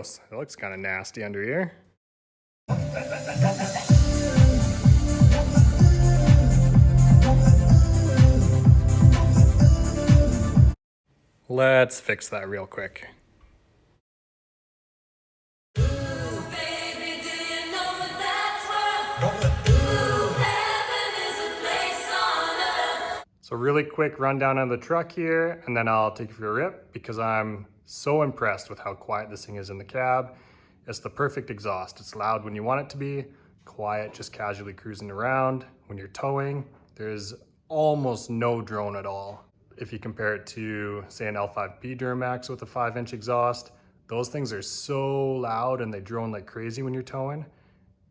gross. It looks kind of nasty under here. Let's fix that real quick. So really quick rundown of the truck here, and then I'll take you for a rip because I'm so impressed with how quiet this thing is in the cab. It's the perfect exhaust. It's loud when you want it to be, quiet just casually cruising around. When you're towing, there's almost no drone at all. If you compare it to, say, an L5P Duramax with a 5-inch exhaust, those things are so loud and they drone like crazy when you're towing.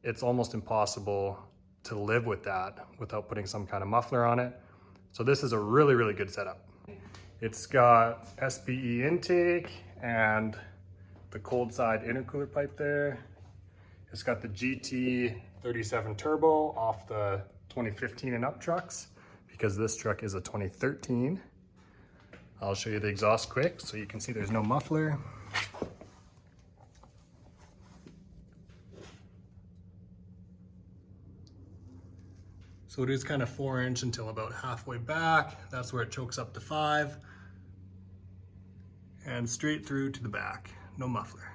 It's almost impossible to live with that without putting some kind of muffler on it. So this is a really, really good setup. It's got SBE intake and the cold side intercooler pipe there. It's got the GT37 turbo off the 2015 and up trucks because this truck is a 2013. I'll show you the exhaust quick so you can see there's no muffler. So it is kind of 4-inch until about halfway back. That's where it chokes up to 5. And straight through to the back, no muffler.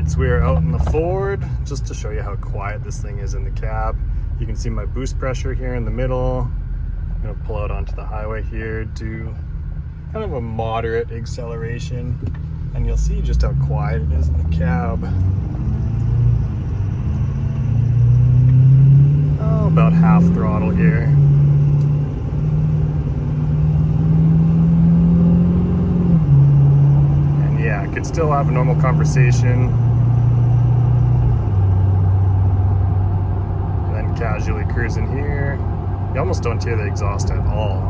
So we are out in the Ford, just to show you how quiet this thing is in the cab. You can see my boost pressure here in the middle. I'm gonna pull out onto the highway here, do kind of a moderate acceleration, and you'll see just how quiet it is in the cab. Oh, about half throttle here. And yeah, I could still have a normal conversation. Casually cruising here. You almost don't hear the exhaust at all.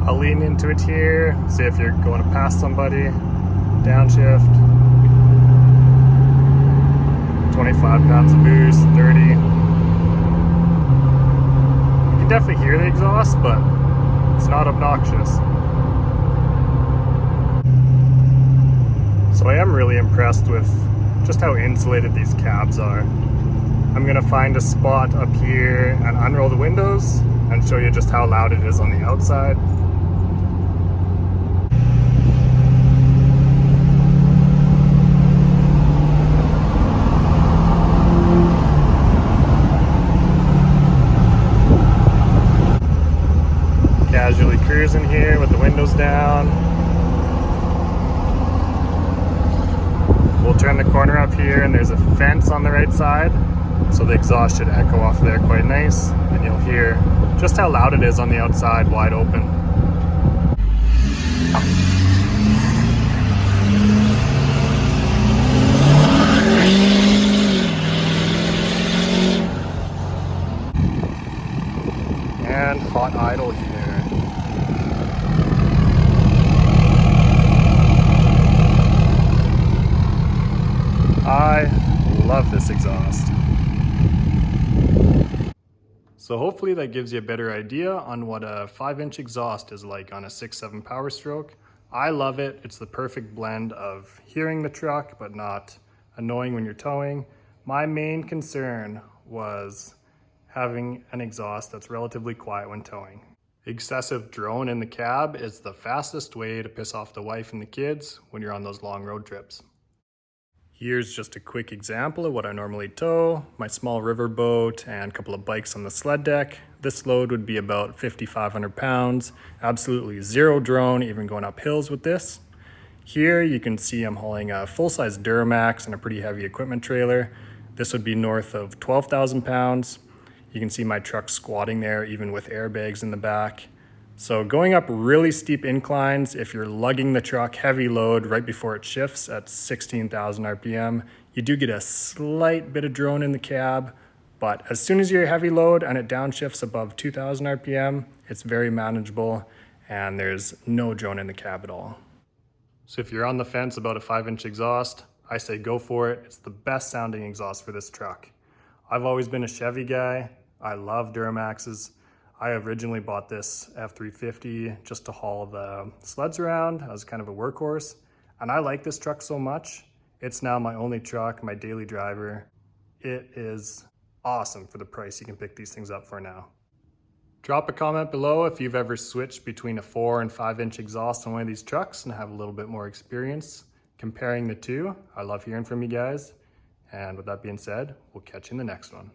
I'll lean into it here, see if you're going to pass somebody. Downshift. 25 pounds of boost, 30. You can definitely hear the exhaust, but it's not obnoxious. So I am really impressed with just how insulated these cabs are. I'm gonna find a spot up here and unroll the windows and show you just how loud it is on the outside. Casually cruising here with the windows down. We'll turn the corner up here and there's a fence on the right side. So the exhaust should echo off there quite nice, and you'll hear just how loud it is on the outside wide open. And hot idle here. I love this exhaust. So hopefully that gives you a better idea on what a 5-inch exhaust is like on a 6.7 POWERSTROKE. I love it. It's the perfect blend of hearing the truck but not annoying when you're towing. My main concern was having an exhaust that's relatively quiet when towing. Excessive drone in the cab is the fastest way to piss off the wife and the kids when you're on those long road trips. Here's just a quick example of what I normally tow. My small river boat and a couple of bikes on the sled deck. This load would be about 5,500 pounds. Absolutely zero drone, even going up hills with this. Here you can see I'm hauling a full-size Duramax and a pretty heavy equipment trailer. This would be north of 12,000 pounds. You can see my truck squatting there even with airbags in the back. So going up really steep inclines, if you're lugging the truck heavy load right before it shifts at 16,000 RPM, you do get a slight bit of drone in the cab, but as soon as you're heavy load and it downshifts above 2,000 RPM, it's very manageable and there's no drone in the cab at all. So if you're on the fence about a 5-inch exhaust, I say go for it. It's the best sounding exhaust for this truck. I've always been a Chevy guy. I love Duramaxes. I originally bought this F350 just to haul the sleds around as kind of a workhorse. And I like this truck so much. It's now my only truck, my daily driver. It is awesome for the price you can pick these things up for now. Drop a comment below if you've ever switched between a 4 and 5-inch exhaust on one of these trucks and have a little bit more experience comparing the two. I love hearing from you guys. And with that being said, we'll catch you in the next one.